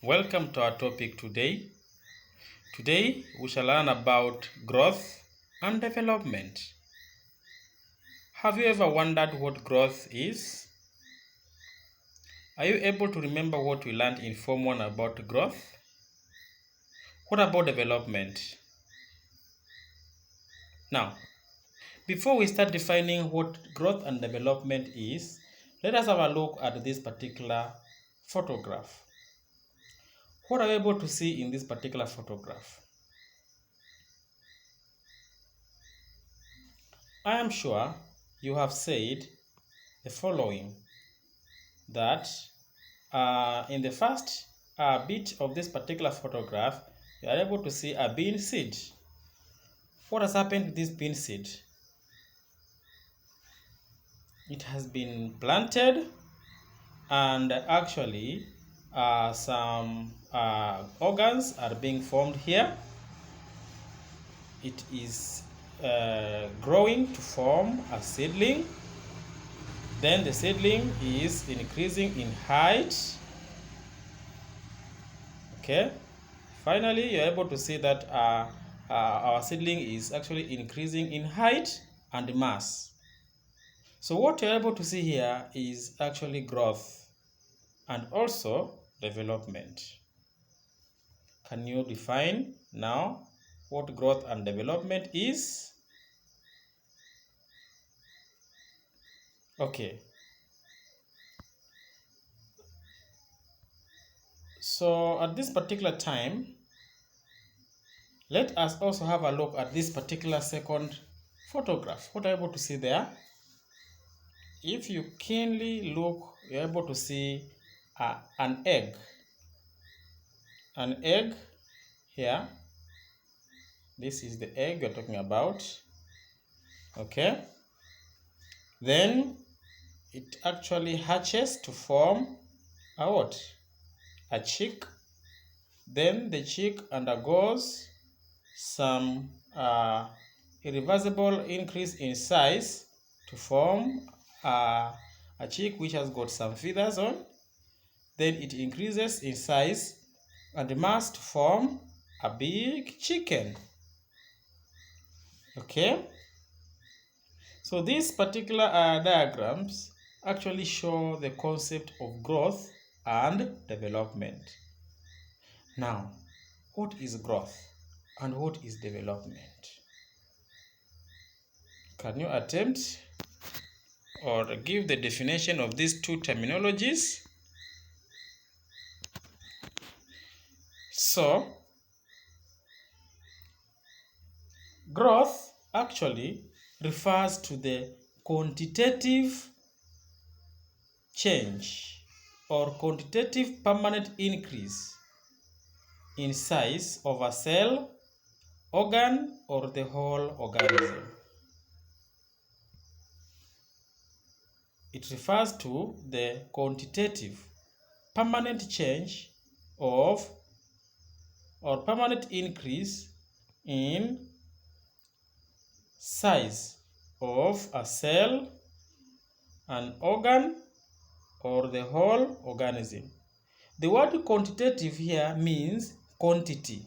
Welcome to our topic today. Today we shall learn about growth and development. Have you ever wondered what growth is? Are you able to remember what we learned in Form 1 about growth? What about development? Now, before we start defining what growth and development is, let us have a look at this particular photograph. What are you able to see in this particular photograph? I am sure you have said the following, that in the first bit of this particular photograph, you are able to see a bean seed. What has happened to this bean seed? It has been planted, and actually some organs are being formed here. It is growing to form a seedling. Then the seedling is increasing in height. Okay, finally you're able to see that our seedling is actually increasing in height and mass. So what you're able to see here is actually growth and also development. Can you define now what growth and development is? Okay. So at this particular time, let us also have a look at this particular second photograph. What are you able to see there? If you keenly look, you're able to see an egg. An egg here. This is the egg you're talking about. Okay. Then it actually hatches to form a what? A chick. Then the chick undergoes some irreversible increase in size to form a chick which has got some feathers on. Then it increases in size and mass to form a big chicken. Okay, so these particular diagrams actually show the concept of growth and development. Now, what is growth and what is development? Can you attempt or give the definition of these two terminologies? So, growth actually refers to the quantitative change or quantitative permanent increase in size of a cell, organ, or the whole organism. It refers to the quantitative permanent change of or permanent increase in size of a cell, an organ, or the whole organism. The word quantitative here means quantity.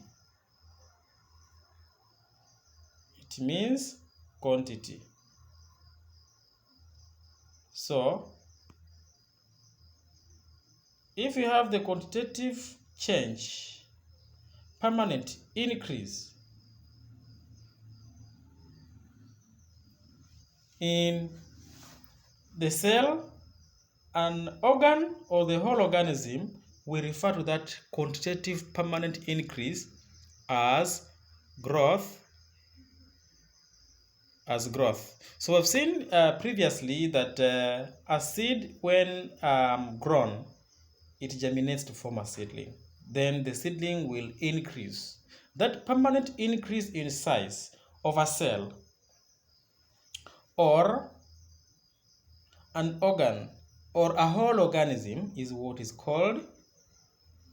It means quantity. So, if you have the quantitative change, permanent increase in the cell, an organ, or the whole organism, we refer to that quantitative permanent increase as growth. So we've seen previously that a seed, when grown, it germinates to form a seedling. Then the seedling will increase. That permanent increase in size of a cell or an organ or a whole organism is what is called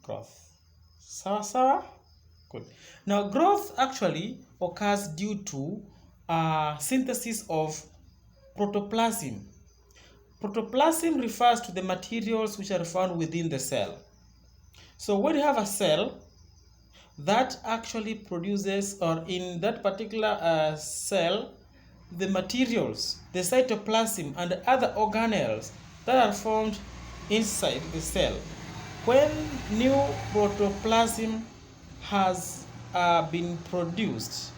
growth. Sawa? Good. Now, growth actually occurs due to synthesis of protoplasm. Protoplasm refers to the materials which are found within the cell. So when you have a cell that actually produces, or in that particular cell, the materials, the cytoplasm and other organelles that are formed inside the cell, when new protoplasm has been produced,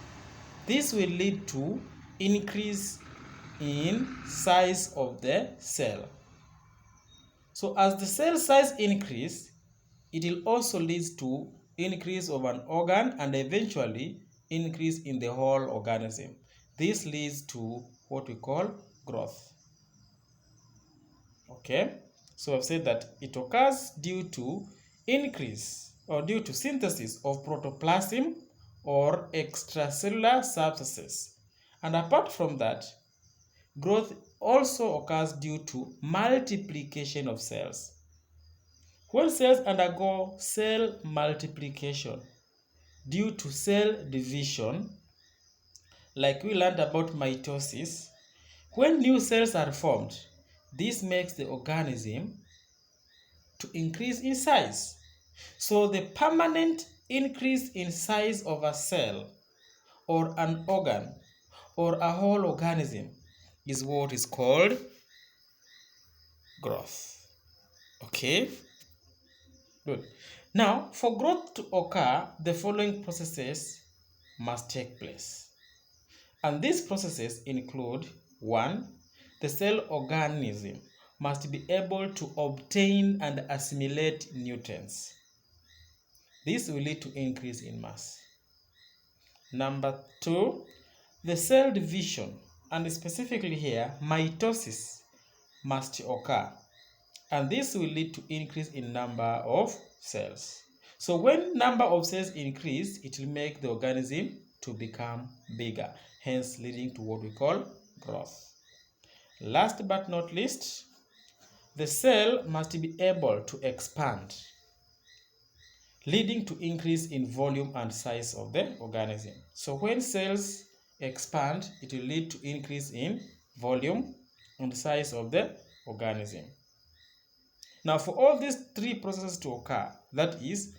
this will lead to increase in size of the cell. So as the cell size increase, it will also lead to increase of an organ and eventually increase in the whole organism. This leads to what we call growth. Okay, so I've said that it occurs due to increase or due to synthesis of protoplasm or extracellular substances. And apart from that, growth also occurs due to multiplication of cells. When cells undergo cell multiplication due to cell division, like we learned about mitosis, when new cells are formed, this makes the organism to increase in size. So the permanent increase in size of a cell or an organ or a whole organism is what is called growth. Okay? Good. Now, for growth to occur, the following processes must take place. And these processes include: 1. The cell organism must be able to obtain and assimilate nutrients. This will lead to increase in mass. Number 2, the cell division, and specifically here, mitosis, must occur. And this will lead to increase in number of cells. So when number of cells increase, it will make the organism to become bigger, hence leading to what we call growth. Last but not least, the cell must be able to expand, leading to increase in volume and size of the organism. So when cells expand, it will lead to increase in volume and size of the organism. Now, for all these three processes to occur, that is,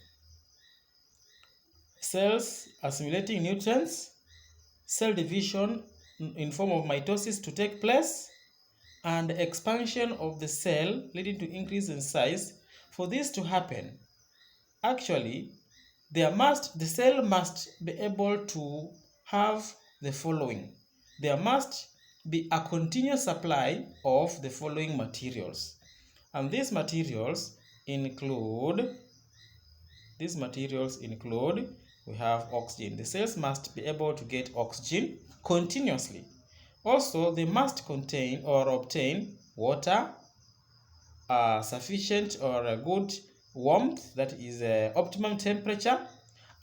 cells assimilating nutrients, cell division in form of mitosis to take place, and expansion of the cell leading to increase in size, for this to happen, actually, the cell must be able to have the following. There must be a continuous supply of the following materials. And these materials include, we have oxygen. The cells must be able to get oxygen continuously. Also, they must contain or obtain water, sufficient or a good warmth, that is optimum temperature,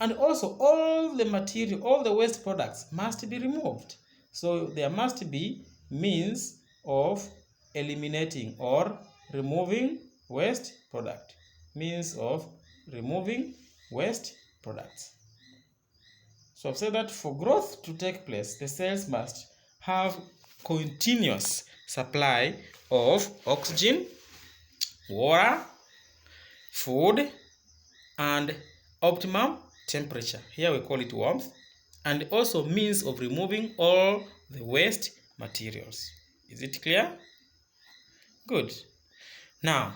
and also all the material, all the waste products must be removed. So there must be means of eliminating or removing waste product, means of removing waste products. So I've said that for growth to take place, the cells must have continuous supply of oxygen, water, food, and optimum temperature. Here we call it warmth, and also means of removing all the waste materials. Is it clear? Good. Now,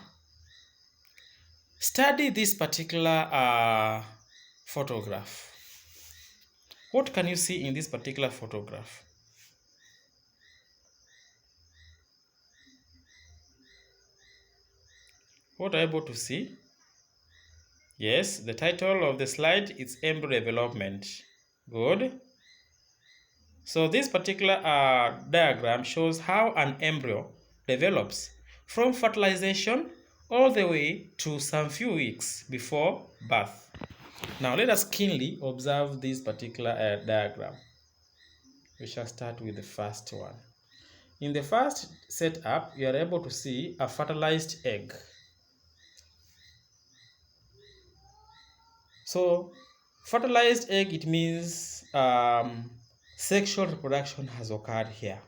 study this particular photograph. What can you see in this particular photograph? What are you able to see? Yes, the title of the slide is embryo development. Good. So this particular diagram shows how an embryo develops from fertilization all the way to some few weeks before birth. Now let us keenly observe this particular diagram. We shall start with the first one. In the first setup, you are able to see a fertilized egg. So fertilized egg, it means sexual reproduction has occurred here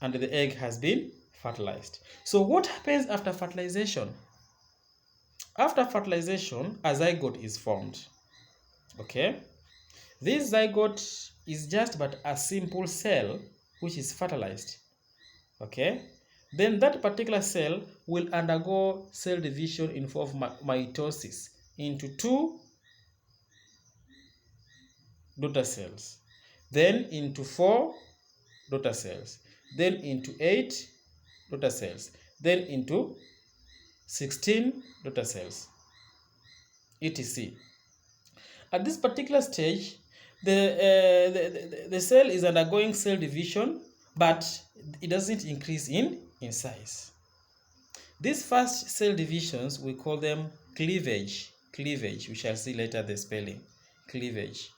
and the egg has been fertilized. So what happens after fertilization? After fertilization, a zygote is formed. Okay, this zygote is just but a simple cell which is fertilized. Okay, then that particular cell will undergo cell division in form of mitosis into 2 daughter cells, then into 4 daughter cells, then into 8 daughter cells, then into 16 daughter cells, etc. At this particular stage, the cell is undergoing cell division, but it doesn't increase in size. These first cell divisions, we call them cleavage. Cleavage, we shall see later the spelling. Cleavage.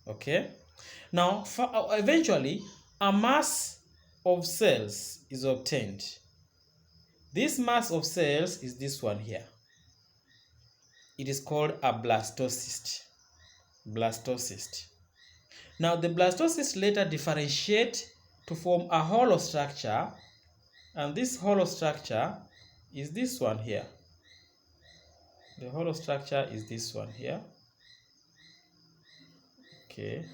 Okay. Now, eventually, a mass of cells is obtained. This mass of cells is this one here. It is called a blastocyst. Blastocyst. Now, the blastocyst later differentiate to form a hollow structure, and this hollow structure is this one here. The hollow structure is this one here. Okay.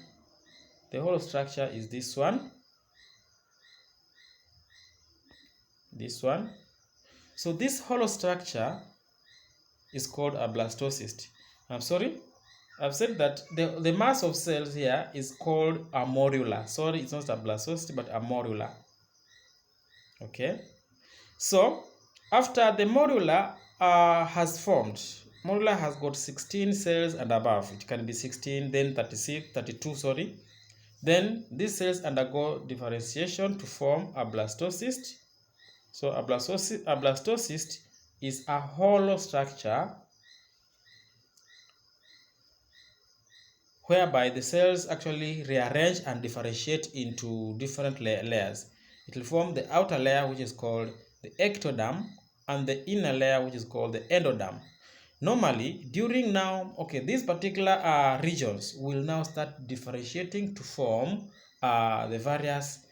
The hollow structure is this one. This one. So this hollow structure is called a blastocyst. I'm sorry, I've said that the mass of cells here is called a morula. Sorry, it's not a blastocyst, but a morula. Okay. So after the morula has formed, morula has got 16 cells and above. It can be 16, then 36, 32, sorry. Then these cells undergo differentiation to form a blastocyst. So a blastocyst is a hollow structure whereby the cells actually rearrange and differentiate into different layers. It will form the outer layer, which is called the ectoderm, and the inner layer, which is called the endoderm. Normally, during now, okay, these particular regions will now start differentiating to form the various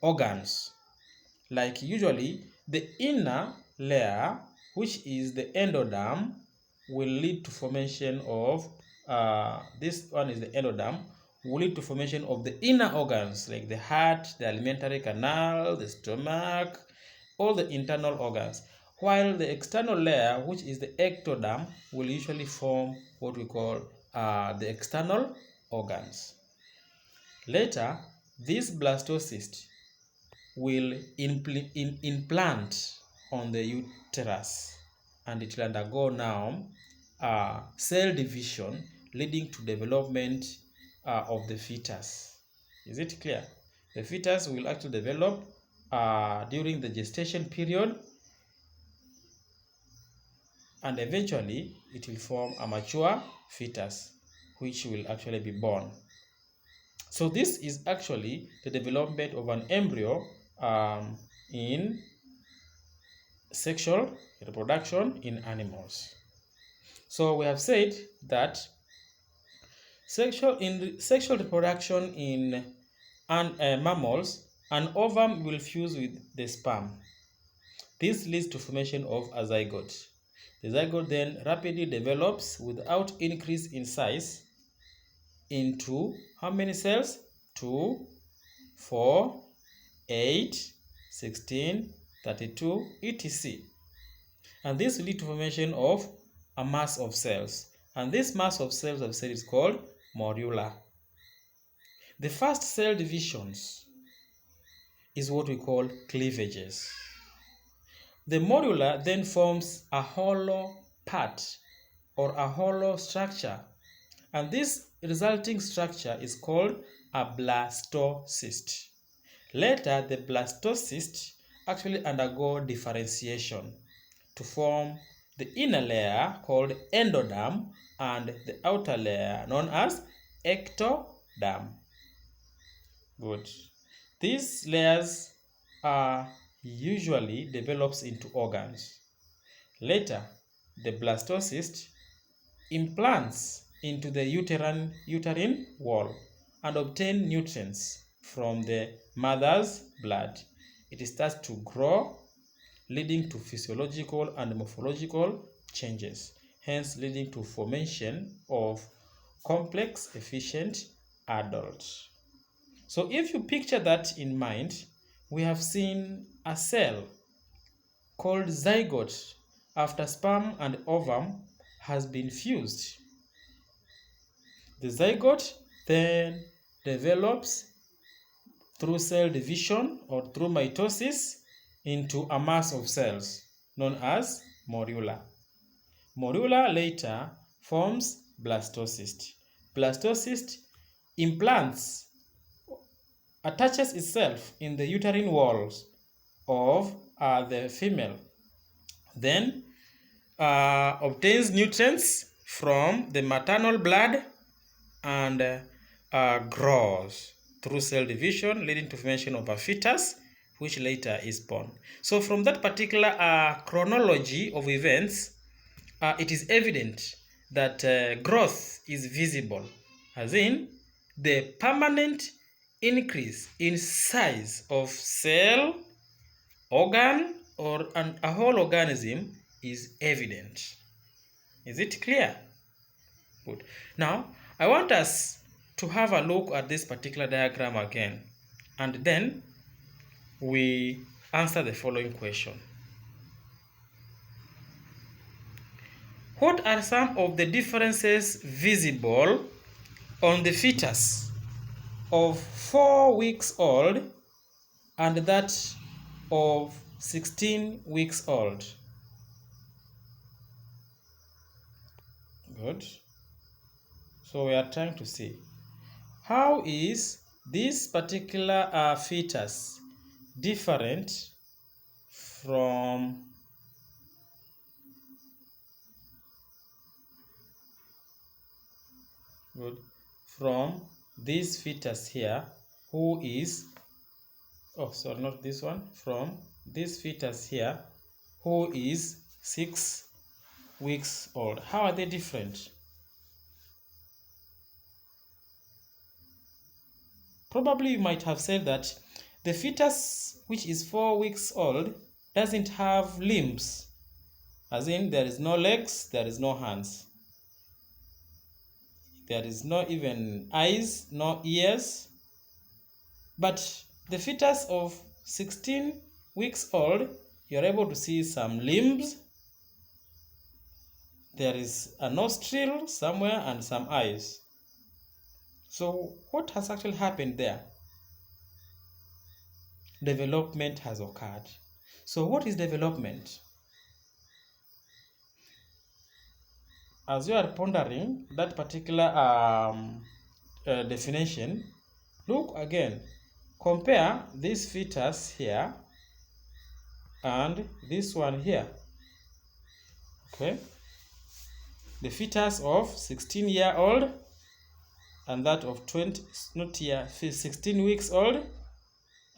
organs. Like usually, the inner layer, which is the endoderm, will lead to formation of this one is the endoderm, will lead to formation of the inner organs like the heart, the alimentary canal, the stomach, all the internal organs. While the external layer, which is the ectoderm, will usually form what we call the external organs. Later, this blastocyst will implant on the uterus, and it will undergo now cell division, leading to development of the fetus. Is it clear? The fetus will actually develop during the gestation period, and eventually it will form a mature fetus which will actually be born. So this is actually the development of an embryo in sexual reproduction in animals. So we have said that sexual reproduction in mammals, an ovum will fuse with the sperm. This leads to formation of a zygote. The zygote then rapidly develops without increase in size into how many cells? 2, 4, 8, 16, 32, etc. And this will lead to formation of a mass of cells. And this mass of cells, I've said, is called morula. The first cell divisions is what we call cleavages. The morula then forms a hollow part or a hollow structure, and this resulting structure is called a blastocyst. Later, the blastocyst actually undergo differentiation to form the inner layer called endoderm and the outer layer known as ectoderm. Good. These layers are usually develops into organs. Later, the blastocyst implants into the uterine wall and obtain nutrients from the mother's blood. It starts to grow, leading to physiological and morphological changes, hence leading to formation of complex, efficient adults. So if you picture that in mind, we have seen a cell called zygote after sperm and ovum has been fused. The zygote then develops through cell division or through mitosis into a mass of cells known as morula. Morula later forms blastocyst. Blastocyst implants, attaches itself in the uterine walls of the female, then obtains nutrients from the maternal blood and grows through cell division, leading to formation of a fetus, which later is born. So from that particular chronology of events, it is evident that growth is visible, as in the permanent increase in size of cell, organ, or a whole organism is evident. Is it clear? Good. Now, I want us to have a look at this particular diagram again, and then we answer the following question. What are some of the differences visible on the fetus of 4 weeks old and that of 16 weeks old? Good. So we are trying to see how is this particular fetus different from this fetus here, who is, not this one, from this fetus here who is 6 weeks old. How are they different? Probably you might have said that the fetus which is 4 weeks old doesn't have limbs, as in there is no legs, there is no hands, there is no even eyes, no ears. But the fetus of 16 weeks old, you're able to see some limbs, there is a nostril somewhere and some eyes. So what has actually happened there? Development has occurred. So what is development? As you are pondering that particular definition, look again. Compare this fetus here and this one here. Okay? The fetus of 16-year-old and that of 16 weeks old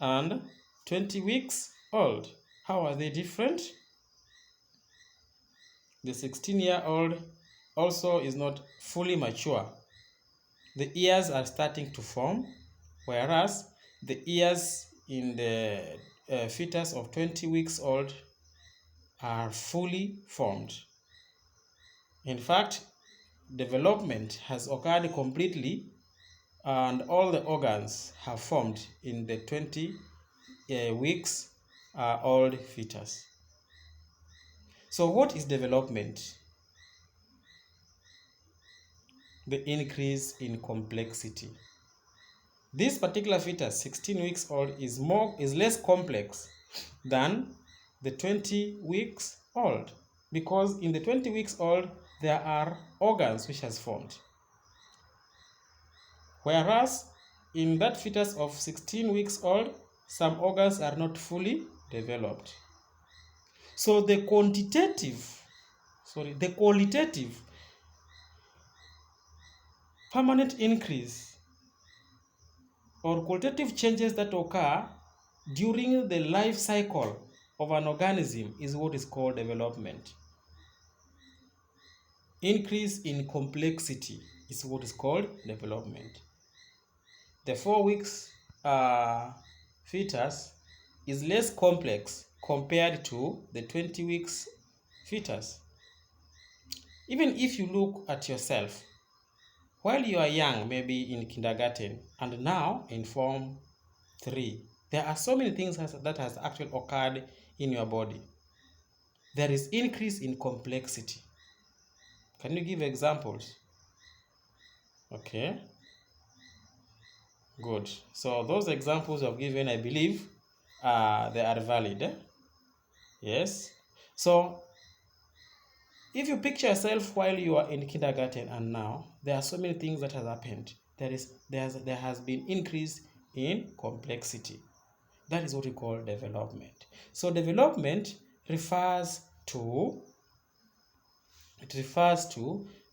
and 20 weeks old. How are they different? The 16-year-old also is not fully mature. The ears are starting to form, whereas the ears in the fetus of 20 weeks old are fully formed. In fact, development has occurred completely and all the organs have formed in the 20 weeks old fetus. So what is development? The increase in complexity. This particular fetus, 16 weeks old, is less complex than the 20 weeks old, because in the 20 weeks old there are organs which has formed, whereas in that fetus of 16 weeks old some organs are not fully developed. So the qualitative permanent increase or qualitative changes that occur during the life cycle of an organism is what is called development. Increase in complexity is what is called development. The 4 weeks fetus is less complex compared to the 20 weeks fetus. Even if you look at yourself, while you are young, maybe in kindergarten, and now in Form 3, there are so many things that has actually occurred in your body. There is increase in complexity. Can you give examples? Okay. Good. So those examples I've given, I believe, they are valid. Yes. So if you picture yourself while you are in kindergarten and now, there are so many things that has happened. There has been increase in complexity. That is what we call development. So development refers to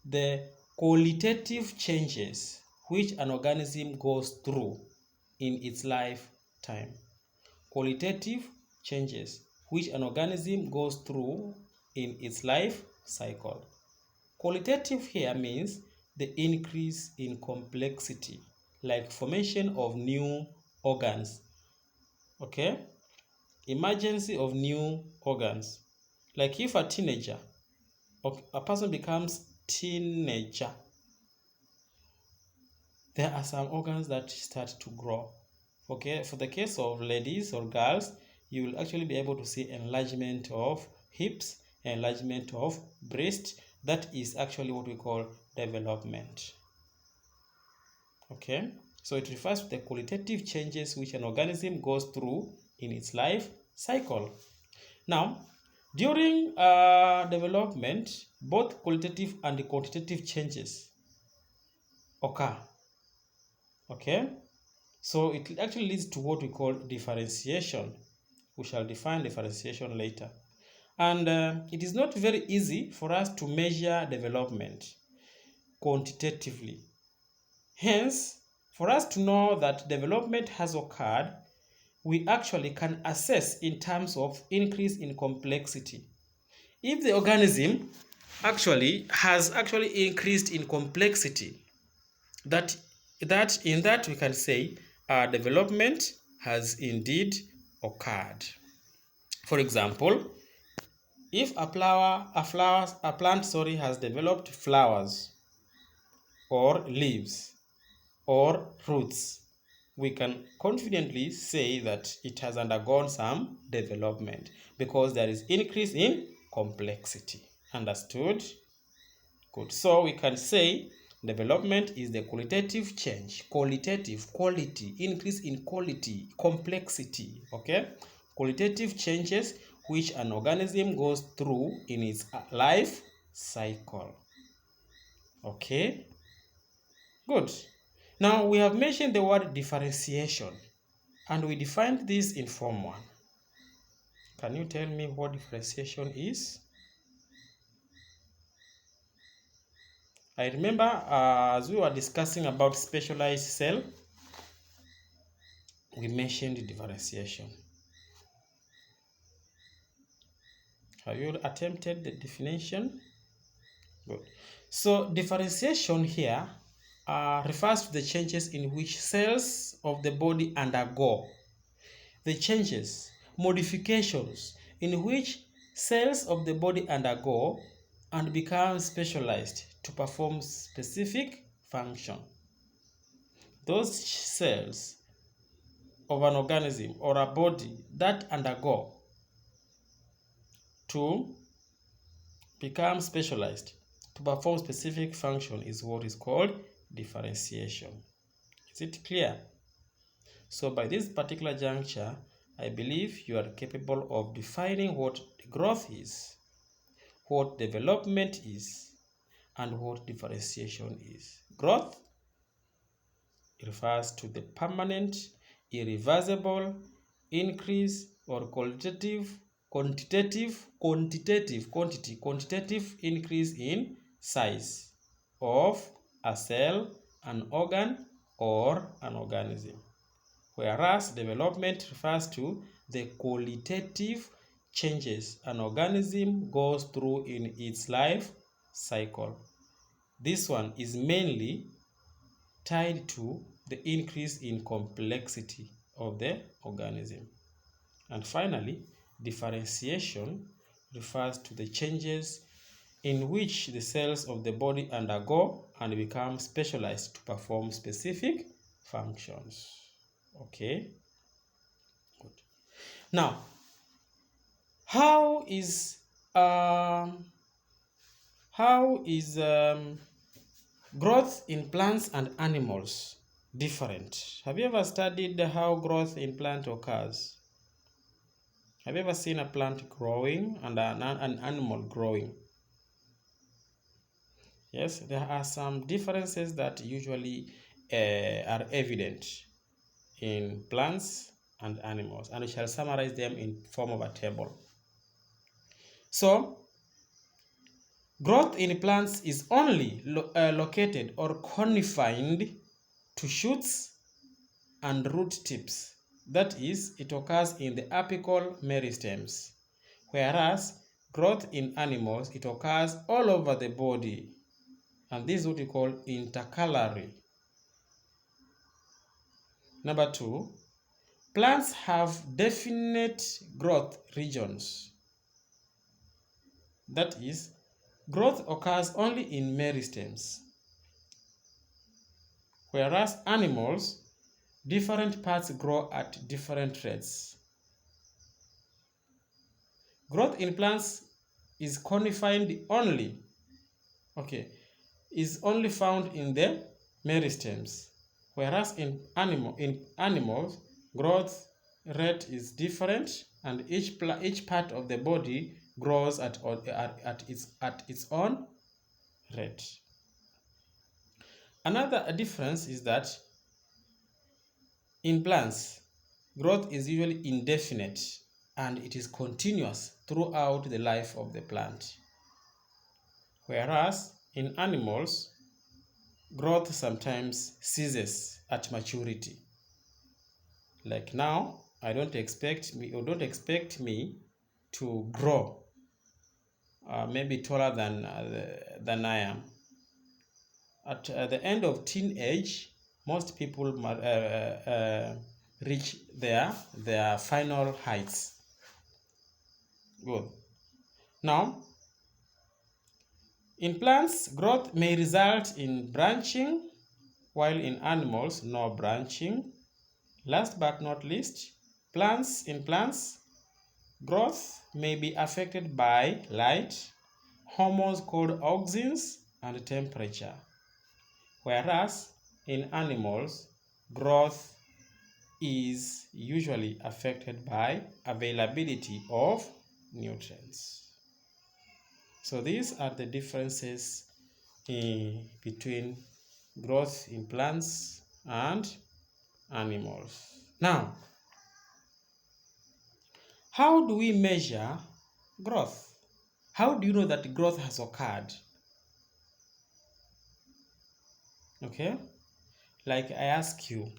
the qualitative changes which an organism goes through in its lifetime. Qualitative changes which an organism goes through in its life cycle. Qualitative here means the increase in complexity, like formation of new organs. Okay? Emergence of new organs. Like if a teenager, a person becomes teenager, there are some organs that start to grow. Okay, for the case of ladies or girls, you will actually be able to see enlargement of hips, enlargement of breast. That is actually what we call development. Okay, so it refers to the qualitative changes which an organism goes through in its life cycle. Now, during development, both qualitative and quantitative changes occur. Okay, so it actually leads to what we call differentiation. We shall define differentiation later. And it is not very easy for us to measure development quantitatively. Hence, for us to know that development has occurred, we actually can assess in terms of increase in complexity. If the organism has increased in complexity, that we can say development has indeed occurred. For example, if a plant has developed flowers or leaves or roots, we can confidently say that it has undergone some development because there is increase in complexity. Understood? Good. So we can say development is the qualitative change, quality, increase in quality, complexity, okay? Qualitative changes which an organism goes through in its life cycle. Okay? Good. Now we have mentioned the word differentiation and we defined this in Form 1. Can you tell me what differentiation is? I remember as we were discussing about specialized cell, we mentioned differentiation. Have you attempted the definition? Good. So differentiation here refers to the changes in which cells of the body undergo. The changes, modifications in which cells of the body undergo and become specialized to perform specific function. Those cells of an organism or a body that undergo to become specialized to perform specific function is what is called differentiation. Is it clear? So by this particular juncture, I believe you are capable of defining what growth is, what development is, and what differentiation is. Growth refers to the permanent, irreversible increase or quantitative increase in size of a cell, an organ, or an organism. Whereas development refers to the qualitative changes an organism goes through in its life cycle. This one is mainly tied to the increase in complexity of the organism. And finally, Differentiation refers to the changes in which the cells of the body undergo and become specialized to perform specific functions. Okay, good. Now, how is growth in plants and animals different? Have you ever studied how growth in plant occurs? Have you ever seen a plant growing and an animal growing? Yes, there are some differences that usually are evident in plants and animals, and we shall summarize them in form of a table. So, growth in plants is only located or confined to shoots and root tips. That is, it occurs in the apical meristems, whereas growth in animals, it occurs all over the body, and this is what we call intercalary. Number 2, plants have definite growth regions. That is, growth occurs only in meristems, whereas animals, different parts grow at different rates. Growth in plants is confined only, is only found in the meristems, whereas in animals, growth rate is different, and each part of the body grows at its own rate. Another difference is that in plants, growth is usually indefinite and it is continuous throughout the life of the plant, whereas in animals, growth sometimes ceases at maturity. Like now, don't expect me to grow maybe taller than I am. At the end of teenage, most people reach their final heights. Good. Now, in plants, growth may result in branching, while in animals, no branching. Last but not least, in plants, growth may be affected by light, hormones called auxins, and temperature. Whereas in animals, growth is usually affected by availability of nutrients. So these are the differences between growth in plants and animals. Now, how do we measure growth? How do you know that growth has occurred? Okay, like I ask you,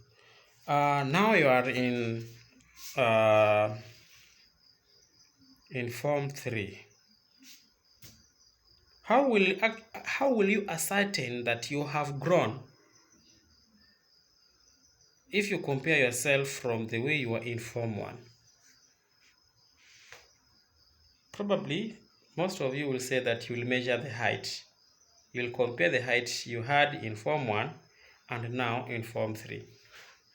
now you are in Form 3. How will you ascertain that you have grown if you compare yourself from the way you were in Form 1? Probably, most of you will say that you will measure the height. You will compare the height you had in Form 1 and now in Form 3.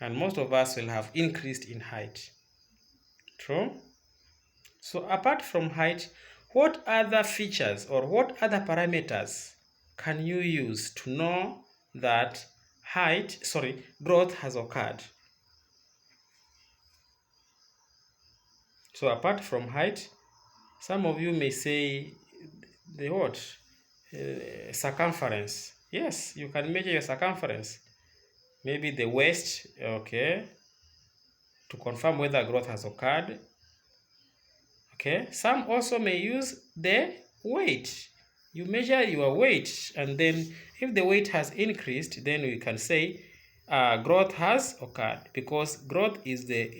And most of us will have increased in height. True? So apart from height, what other features or what other parameters can you use to know that growth has occurred? So apart from height, some of you may say the circumference. Yes, you can measure your circumference. Maybe the waist, okay, to confirm whether growth has occurred. Okay, some also may use the weight. You measure your weight, and then if the weight has increased, then we can say growth has occurred, because growth is the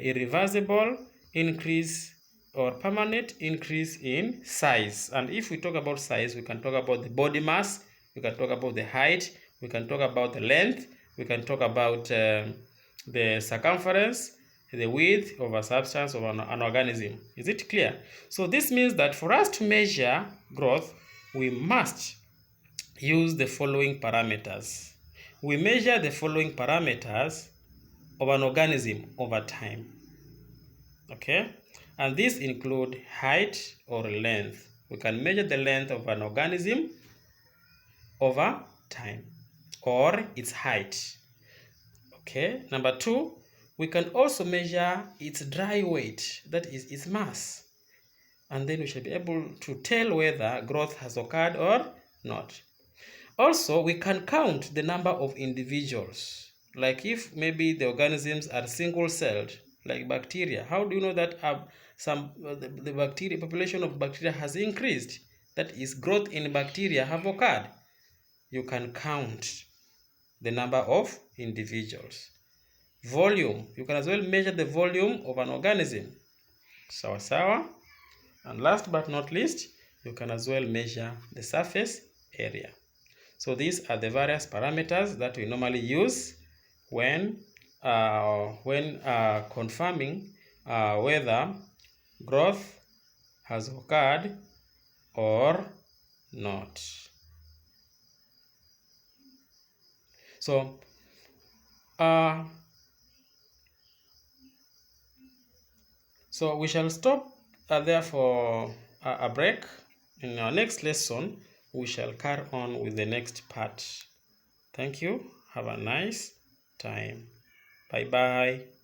irreversible increase or permanent increase in size. And if we talk about size, we can talk about the body mass, we can talk about the height, we can talk about the length, we can talk about the circumference, the width of a substance of an organism. Is it clear? So this means that for us to measure growth, we must use the following parameters. We measure the following parameters of an organism over time. Okay? And these include height or length. We can measure the length of an organism over time, or its height. Okay? Number 2, we can also measure its dry weight, that is its mass. And then we shall be able to tell whether growth has occurred or not. Also, we can count the number of individuals. Like if maybe the organisms are single-celled, like bacteria, how do you know that the bacteria population of bacteria has increased? That is, growth in bacteria have occurred. You can count the number of individuals. Volume, you can as well measure the volume of an organism. Sawa. And last but not least, you can as well measure the surface area. So these are the various parameters that we normally use when confirming whether growth has occurred or not. So we shall stop there for a break. In our next lesson, we shall carry on with the next part. Thank you. Have a nice time. Bye-bye.